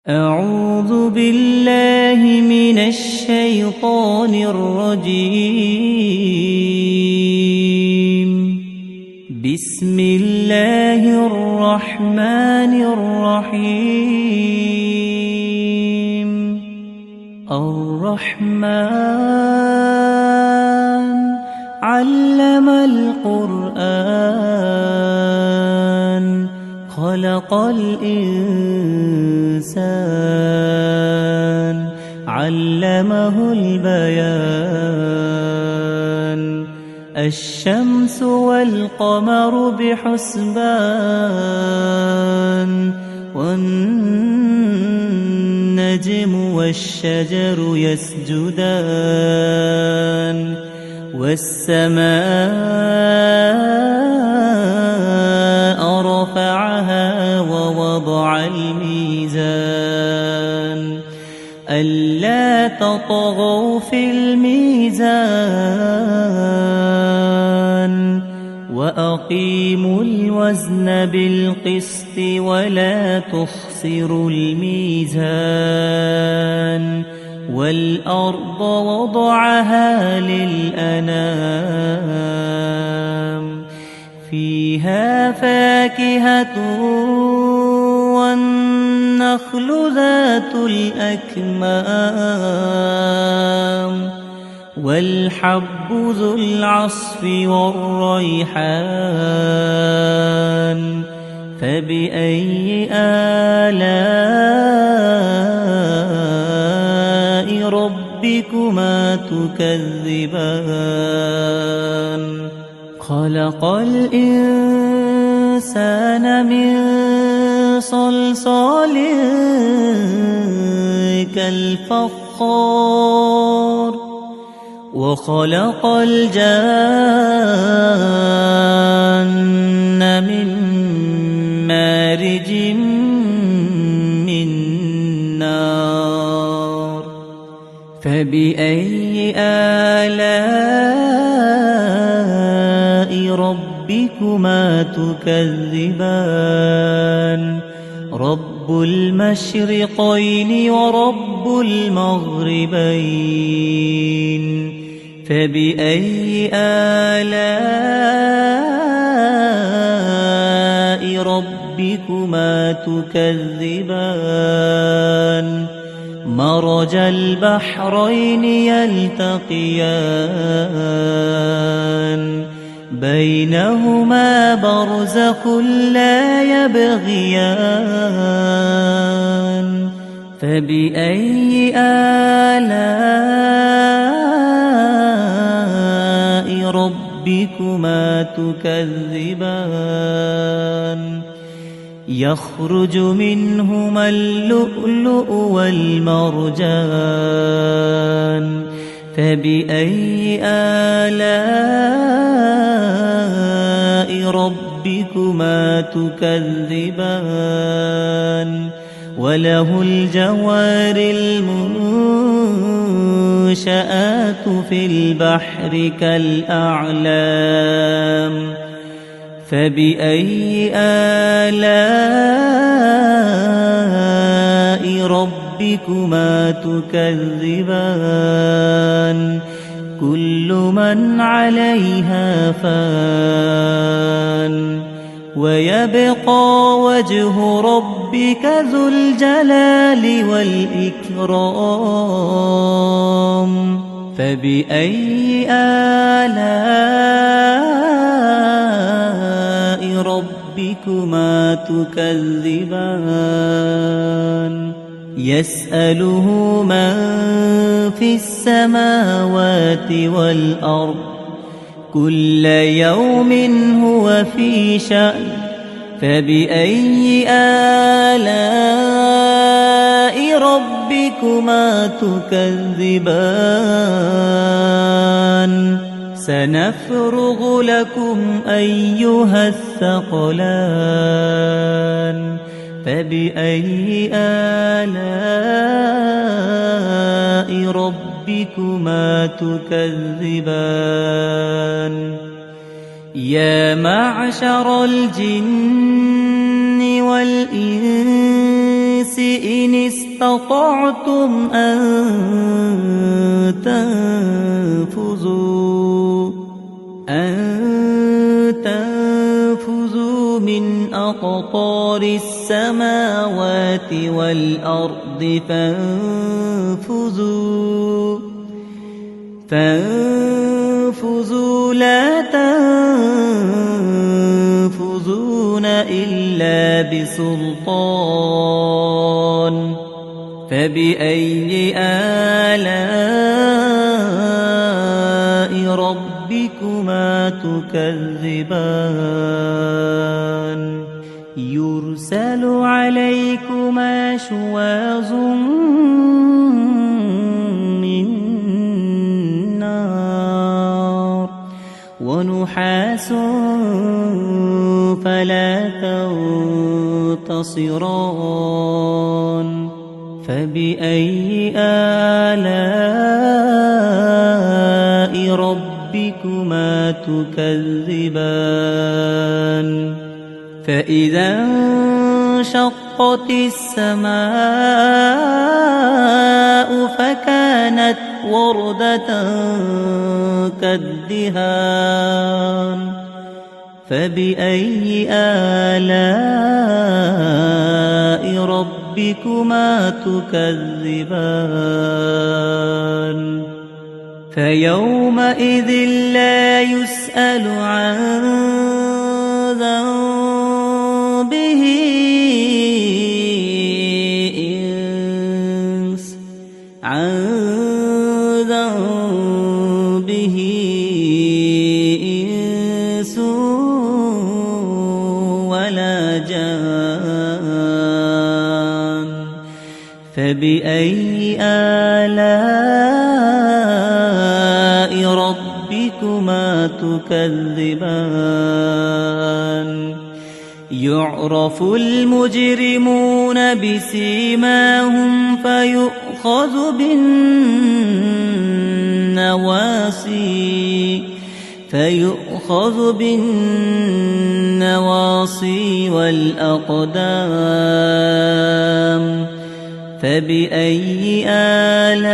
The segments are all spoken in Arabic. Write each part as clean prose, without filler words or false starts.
أعوذ بالله من الشيطان الرجيم. بسم الله الرحمن الرحيم. الرحمن علم القرآن خلق الإنسان علمه البيان. الشمس والقمر بحسبان والنجم والشجر يسجدان والسماء رفعها ووضع الميزان ألا تطغوا في الميزان وأقيموا الوزن بالقسط ولا تخسروا الميزان. والأرض وضعها للأنام فيها فاكهة والنخل ذات الأكمام والحب ذو العصف والريحان. فبأي آلاء ربكما تكذبان؟ خلق الإنسان من صلصال كالفخار وخلق الجان من مارج من نار. فبأي آلاء ربكما تكذبان؟ رب المشرقين ورب المغربين. فبأي آلاء ربكما تكذبان؟ مرج البحرين يلتقيان بينهما برزخ لا يبغيان. فبأي آلاء ربكما تكذبان؟ يخرج منهما اللؤلؤ والمرجان. فبأي آلاء ربكما تكذبان؟ وله الجوار المنشآت في البحر كالأعلام. فبأي آلاء ربكما تكذبان؟ كل من عليها فان ويبقى وجه ربك ذو الجلال والإكرام. فبأي آلاء ربكما تكذبان؟ يسأله من في السماوات والأرض كل يوم هو في شأن. فبأي آلاء ربكما تكذبان؟ سنفرغ لكم أيها الثقلان. فبأي آلاء ربكما تكذبان؟ يا معشر الجن والإنس الإنس إن استطعتم أن تنفذوا من أقطار السماوات والأرض فانفذوا لا تنفذون إلا بسلطان فبأي آلاء ربكما تكذبان يرسل عليكما شواظ من نار ونحاس فلا تنتصران فبأي آلاء ربكما تكذبان فإذا انشقت السماء فكانت وردة كالدهان فبأي آلاء ربكما تكذبان فيومئذ لا يسأل عن ذنبه إنس ولا جان فبأي آلاء ربكما تكذبان يعرف المجرمون بسيماهم فيؤخذ بالنواصي والأقدام فبأي آلاء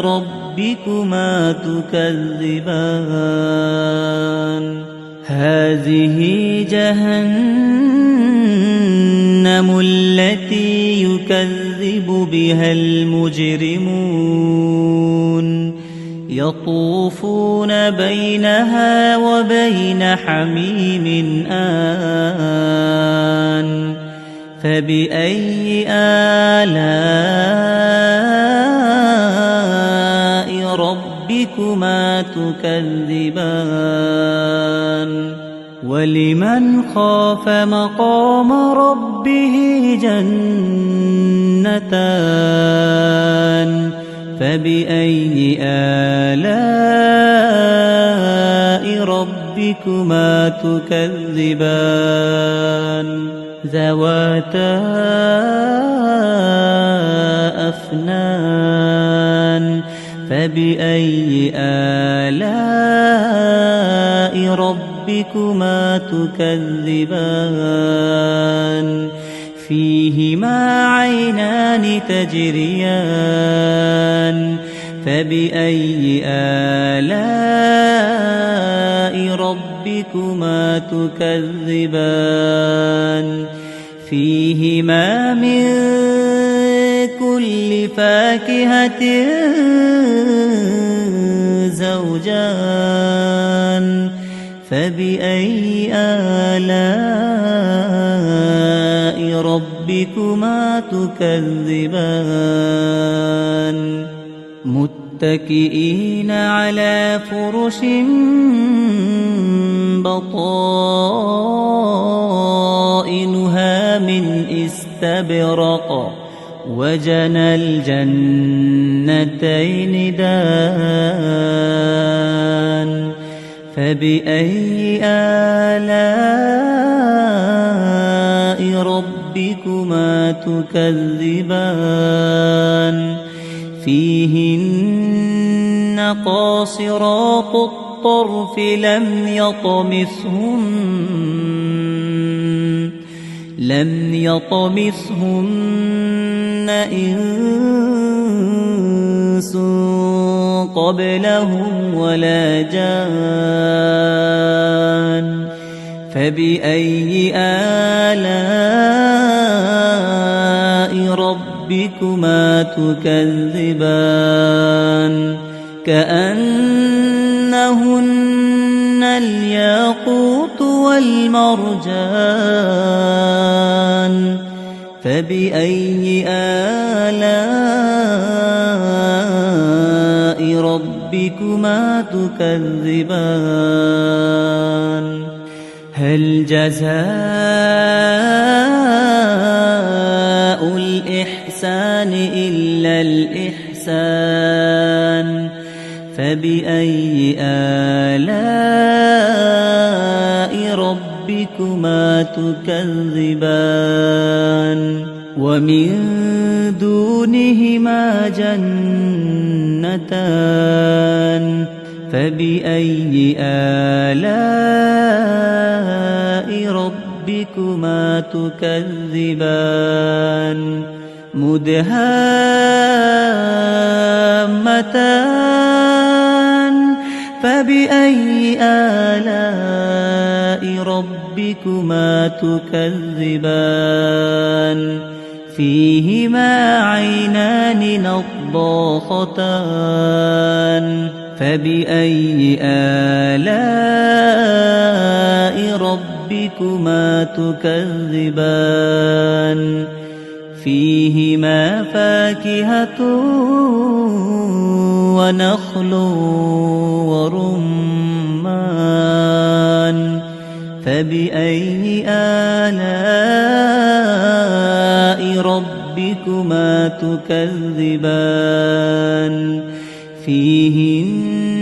ربكما تكذبان هذه جهنم التي يكذب بها المجرمون يطوفون بينها وبين حميم آن فبأي آلاء ربكما تكذبان ولمن خاف مقام ربه جنتان فبأي آلاء ربكما تكذبان ذواتا أفنان فبأي آلاء ربكما تكذبان فيهما عينان تجريان فبأي آلاء ربكما تكذبان فيهما من كل فاكهة زوجان فبأي آلاء ربكما تكذبان متكئين على فرش بطائنها من استبرق وجنى الجنتين دان فبأي آلاء ربكما تكذبان فيهن قاصرات الطرف لم لم يطمثهن إنس قبلهم ولا جان فبأي آلاء ربكما تكذبان كأنهن الياقوت والمرجان فبأي آلاء ربكما تكذبان هل جزاء الإحسان إلا الإحسان فبأي آلاء ربكما تكذبان ومن دونهما جنتان فبأي آلاء ربكما تكذبان مدهامتان فبأي آلاء ربكما تكذبان فيهما عينان نضاختان فبأي آلاء ربكما تكذبان فيهما فاكهة ونخل ورمان فبأي آلاء ربكما تكذبان فيهن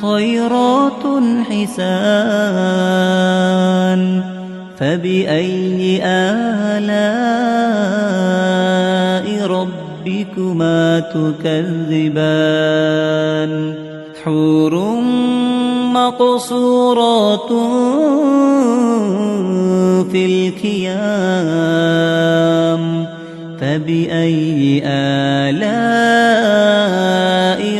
خيرات حسان فبأي آلاء ربكما تكذبان حور مقصورات في الخيام فبأي آلاء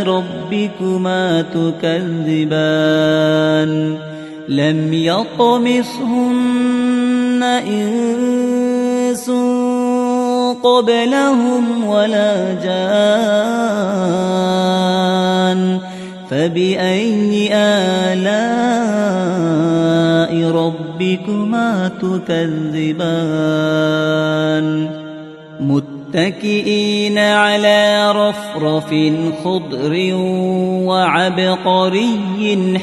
ربكما تكذبان لم يطمثهن إنس قبلهم ولا جان فبأي آلاء ربكما تكذبان متكئين على رفرف خضر وعبقري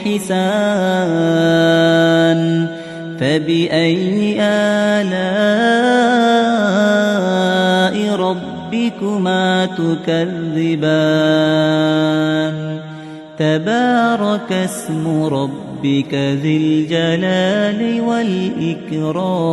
حسان فبأي آلاء ربكما تكذبان تبارك اسم ربك ذي الجلال والإكرام